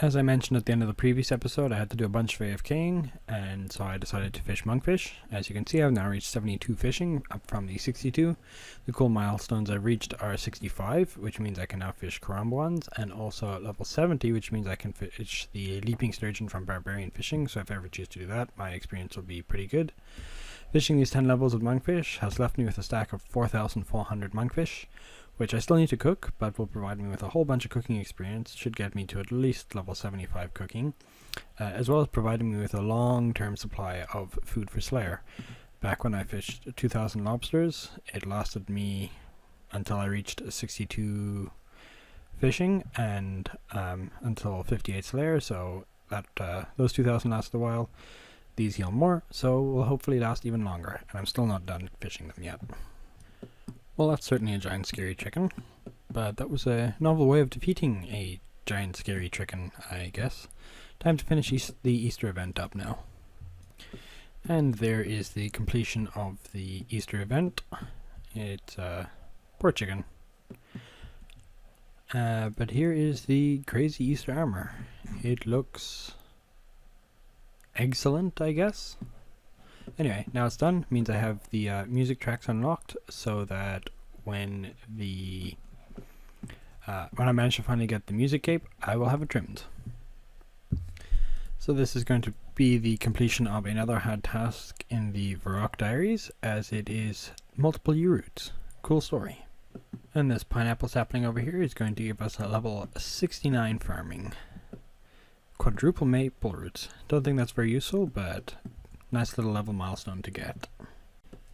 As I mentioned at the end of the previous episode, I had to do a bunch of AFKing, and so I decided to fish monkfish. As you can see, I've now reached 72 fishing, up from the 62. The cool milestones I've reached are 65, which means I can now fish karamba ones, and also at level 70, which means I can fish the leaping sturgeon from barbarian fishing, so if I ever choose to do that, my experience will be pretty good. Fishing these 10 levels of monkfish has left me with a stack of 4,400 monkfish, which I still need to cook, but will provide me with a whole bunch of cooking experience, should get me to at least level 75 cooking, as well as providing me with a long-term supply of food for Slayer. Back when I fished 2,000 lobsters, it lasted me until I reached 62 fishing, and until 58 Slayer, so that those 2,000 lasted a while. These heal more, so will hopefully last even longer, and I'm still not done fishing them yet. Well, that's certainly a giant scary chicken, but that was a novel way of defeating a giant scary chicken, I guess. Time to finish the Easter event up now. And there is the completion of the Easter event. It's poor chicken. But here is the crazy Easter armor. It looks excellent, I guess. Anyway, now it's done. Means I have the music tracks unlocked, so that when I manage to finally get the music cape, I will have it trimmed. So this is going to be the completion of another hard task in the Varrock Diaries, as it is multiple U-roots. Cool story. And this pineapple sapling over here is going to give us a level 69 farming. Quadruple maple roots. Don't think that's very useful, but nice little level milestone to get.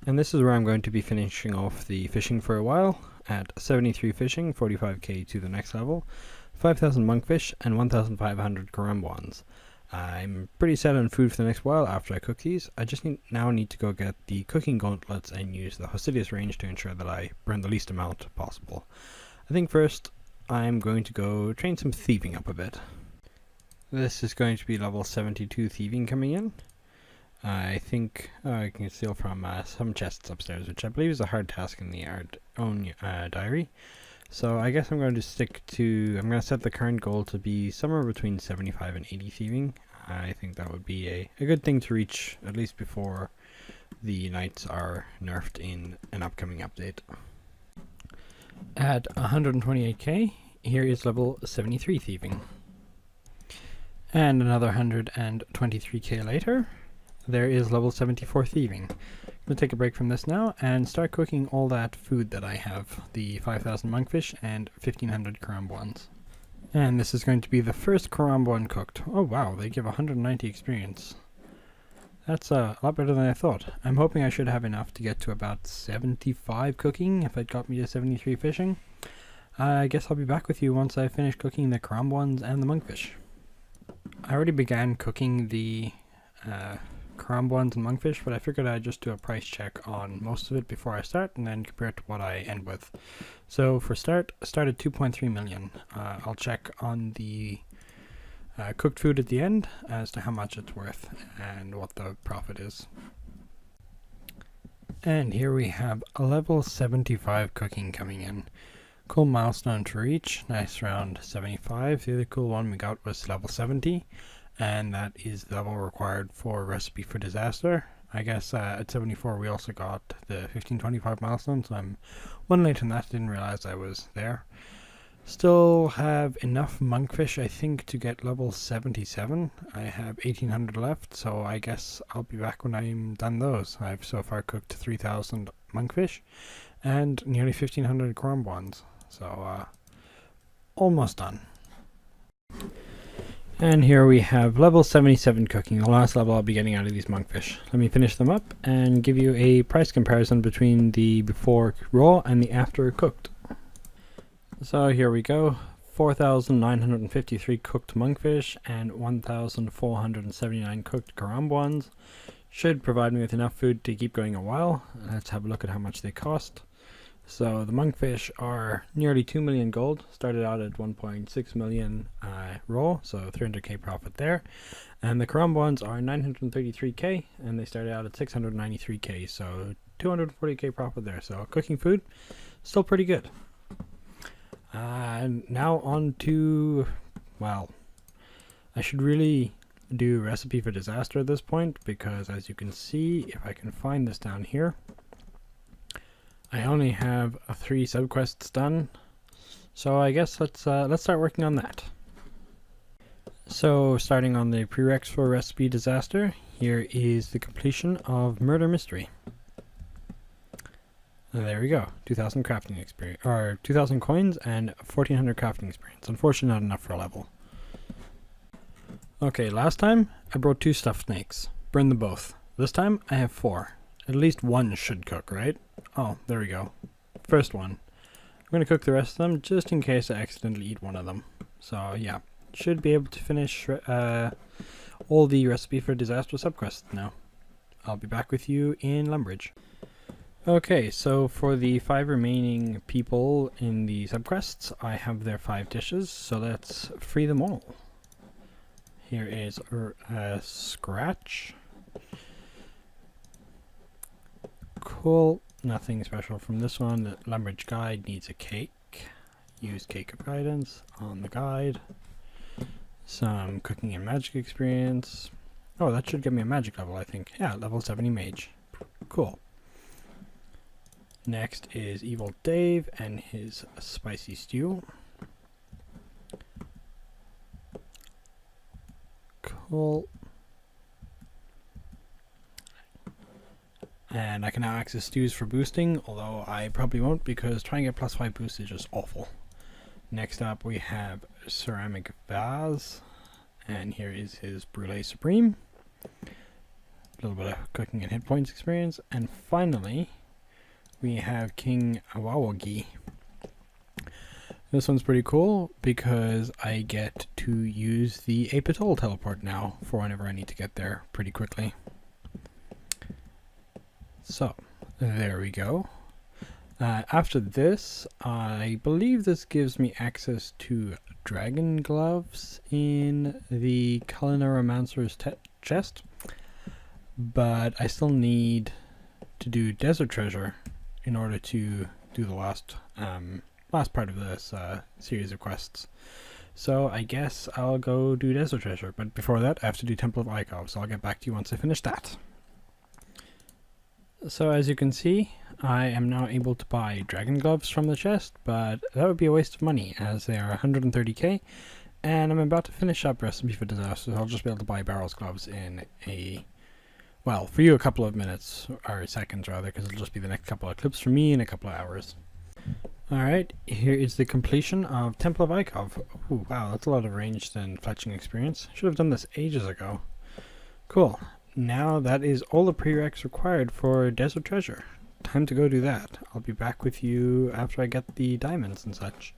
And this is where I'm going to be finishing off the fishing for a while, at 73 fishing, 45k to the next level, 5,000 monkfish, and 1,500 karambwans. I'm pretty set on food for the next while after I cook these. I just now need to go get the cooking gauntlets and use the Hosidius range to ensure that I burn the least amount possible. I think first I'm going to go train some thieving up a bit. This is going to be level 72 thieving coming in. I think I can steal from some chests upstairs, which I believe is a hard task in the own diary. So I guess I'm going to I'm going to set the current goal to be somewhere between 75 and 80 thieving. I think that would be a good thing to reach, at least before the knights are nerfed in an upcoming update. At 128k, here is level 73 thieving. And another 123k later, there is level 74 thieving. I'm going to take a break from this now and start cooking all that food that I have, the 5,000 monkfish and 1,500 karambwans. And this is going to be the first karambwan cooked. Oh wow, they give 190 experience. That's a lot better than I thought. I'm hoping I should have enough to get to about 75 cooking if it got me to 73 fishing. I guess I'll be back with you once I finish cooking the karambwans and the monkfish. I already began cooking the karambwans and monkfish, but I figured I'd just do a price check on most of it before I start and then compare it to what I end with. So for start at 2.3 million. I'll check on the cooked food at the end as to how much it's worth and what the profit is. And here we have a level 75 cooking coming in. Cool milestone to reach, nice round 75. The other cool one we got was level 70, and that is the level required for Recipe for Disaster. I guess at 74 we also got the 1525 milestone, so I'm one late on that, didn't realize I was there. Still have enough monkfish, I think, to get level 77. I have 1800 left, so I guess I'll be back when I'm done those. I've so far cooked 3000 monkfish and nearly 1500 karambwans. So, almost done. And here we have level 77 cooking, the last level I'll be getting out of these monkfish. Let me finish them up and give you a price comparison between the before raw and the after cooked. So here we go, 4,953 cooked monkfish and 1,479 cooked karambwans. Should provide me with enough food to keep going a while. Let's have a look at how much they cost. So the monkfish are nearly 2 million gold, started out at 1.6 million raw, so 300k profit there. And the karambwans are 933k, and they started out at 693k, so 240k profit there. So cooking food, still pretty good. Now on to, well, I should really do Recipe for Disaster at this point, because as you can see, if I can find this down here, I only have 3 subquests done. So I guess let's start working on that. So starting on the prereqs for Recipe Disaster, here is the completion of Murder Mystery. There we go, 2,000 crafting experience, or 2,000 coins and 1,400 crafting experience. Unfortunately, not enough for a level. Okay, last time I brought 2 stuffed snakes. Burned them both. This time I have 4. At least one should cook, right? Oh, there we go. First one. I'm going to cook the rest of them just in case I accidentally eat one of them. So yeah, should be able to finish all the Recipe for Disaster subquests now. I'll be back with you in Lumbridge. Okay, so for the 5 remaining people in the subquests, I have their 5 dishes, so let's free them all. Here is Scratch. Cool, nothing special from this one. The Lumbridge guide needs a cake. Use Cake of Guidance on the guide. Some cooking and magic experience. Oh, that should give me a magic level, I think. Yeah, level 70 mage. Cool. Next is Evil Dave and his spicy stew. Cool. And I can now access stews for boosting, although I probably won't because trying to get +5 boost is just awful. Next up we have Ceramic Vase, and here is his Brulee Supreme. A little bit of cooking and hit points experience. And finally, we have King Awawagi. This one's pretty cool because I get to use the Apatol teleport now for whenever I need to get there pretty quickly. So, there we go. After this, I believe this gives me access to Dragon Gloves in the Culinary chest, but I still need to do Desert Treasure in order to do the last part of this series of quests. So I guess I'll go do Desert Treasure, but before that I have to do Temple of Ikov, so I'll get back to you once I finish that. So as you can see, I am now able to buy Dragon Gloves from the chest, but that would be a waste of money as they are 130k, and I'm about to finish up Recipe for Disaster, so I'll just be able to buy Barrows gloves in well, for you a couple of minutes, or seconds rather, because it'll just be the next couple of clips for me in a couple of hours. Alright, here is the completion of Temple of Ikov. Ooh, wow, that's a lot of ranged and fletching experience. Should have done this ages ago. Cool. Now that is all the prereqs required for Desert Treasure. Time to go do that. I'll be back with you after I get the diamonds and such.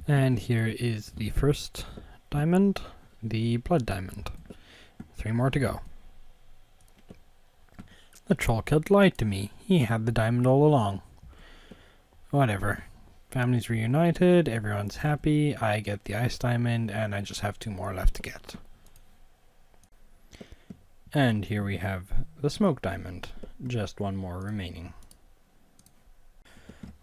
And here is the first diamond, the Blood Diamond. 3 more to go. The troll kid lied to me. He had the diamond all along. Whatever. Family's reunited, everyone's happy, I get the ice diamond, and I just have 2 more left to get. And here we have the smoke diamond. Just 1 more remaining.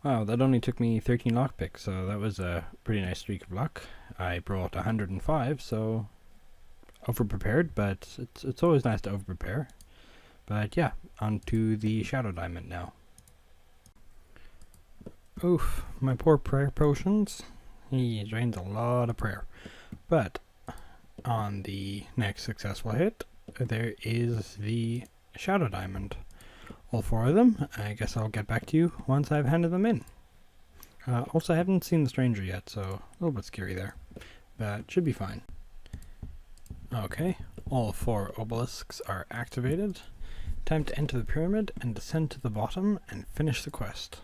Wow, that only took me 13 lockpicks, so that was a pretty nice streak of luck. I brought 105, so overprepared, but it's always nice to overprepare. But yeah, on to the shadow diamond now. Oof, my poor prayer potions. He drains a lot of prayer. But on the next successful hit, there is the shadow diamond. All 4 of them. I guess I'll get back to you once I've handed them in. Also, I haven't seen the stranger yet, so a little bit scary there. But should be fine. Okay, all 4 obelisks are activated. Time to enter the pyramid and descend to the bottom and finish the quest.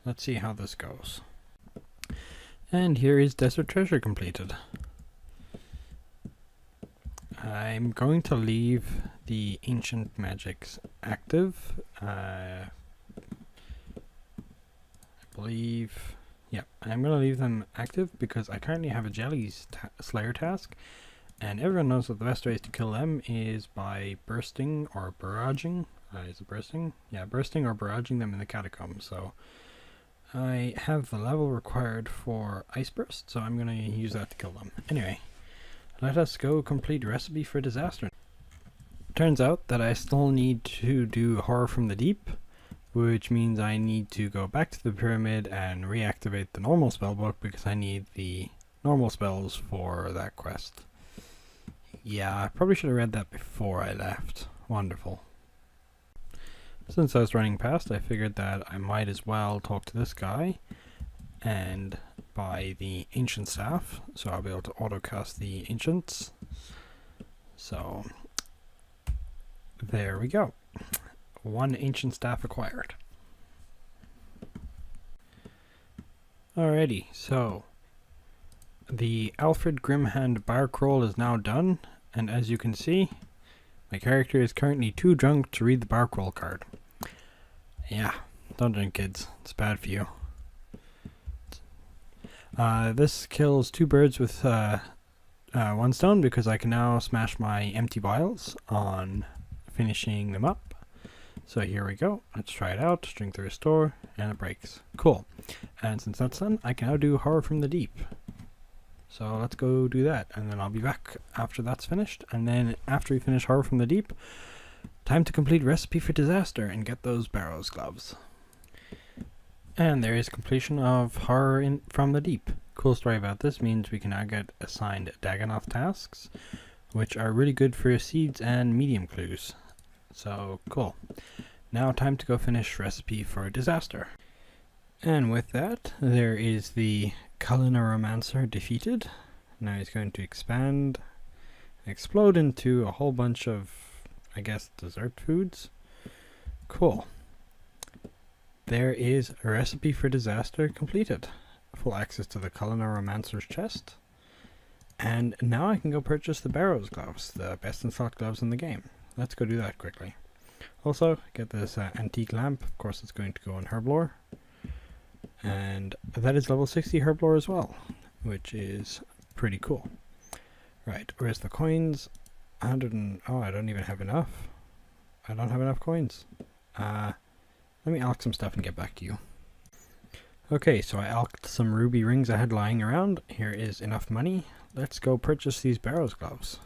Let's see how this goes. And here is Desert Treasure completed. I'm going to leave the Ancient Magics active. I believe... yeah, I'm going to leave them active because I currently have a Jelly's Slayer task, and everyone knows that the best ways to kill them is by bursting or barraging. Is it bursting? Yeah, bursting or barraging them in the catacombs. So I have the level required for Ice Burst, so I'm going to use that to kill them. Anyway, let us go complete recipe for disaster. Turns out that I still need to do Horror from the Deep, which means I need to go back to the pyramid and reactivate the normal spellbook because I need the normal spells for that quest. Yeah, I probably should have read that before I left. Wonderful. Since I was running past, I figured that I might as well talk to this guy and buy the ancient staff, so I'll be able to autocast the ancients. So there we go. 1 ancient staff acquired. Alrighty, so the Alfred Grimhand bar crawl is now done, and as you can see, my character is currently too drunk to read the bar crawl card. Yeah, don't drink, kids. It's bad for you. This kills 2 birds with 1 stone because I can now smash my empty vials on finishing them up. So here we go. Let's try it out. Drink the restore, and it breaks. Cool. And since that's done, I can now do Horror from the Deep. So let's go do that, and then I'll be back after that's finished. And then after we finish Horror from the Deep, time to complete Recipe for Disaster and get those Barrows gloves. And there is completion of Horror from the Deep. Cool story about this means we can now get assigned Dagannoth tasks, which are really good for seeds and medium clues. So cool. Now time to go finish Recipe for Disaster. And with that, there is the Cullinoromancer defeated. Now he's going to expand, explode into a whole bunch of, I guess, dessert foods. Cool. There is a Recipe for Disaster completed. Full access to the Cullinoromancer's chest. And now I can go purchase the Barrows gloves, the best in slot gloves in the game. Let's go do that quickly. Also, get this antique lamp. Of course, it's going to go on Herblore. And that is level 60 Herblore as well, which is pretty cool. Right, where's the coins? 100 and... oh, I don't even have enough. I don't have enough coins. Let me alch some stuff and get back to you. Okay, so I alched some ruby rings I had lying around. Here is enough money. Let's go purchase these Barrows gloves.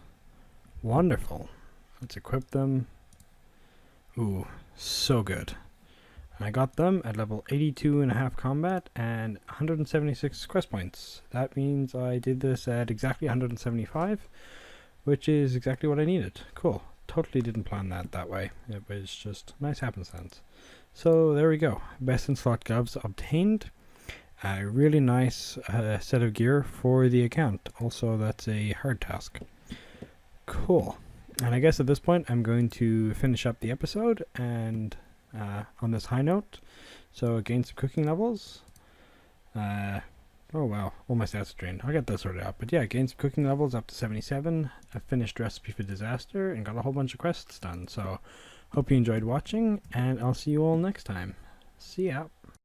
Wonderful. Let's equip them. Ooh, so good. I got them at level 82.5 combat and 176 quest points. That means I did this at exactly 175, which is exactly what I needed. Cool. Totally didn't plan that way. It was just nice happenstance. So there we go. Best in slot gloves obtained. A really nice set of gear for the account. Also, that's a hard task. Cool. And I guess at this point I'm going to finish up the episode and on this high note. So gain some cooking levels. Oh wow, all my stats are drained. I'll get that sorted out. But yeah, gain some cooking levels up to 77. I finished Recipe for Disaster and got a whole bunch of quests done. So hope you enjoyed watching, and I'll see you all next time. See ya.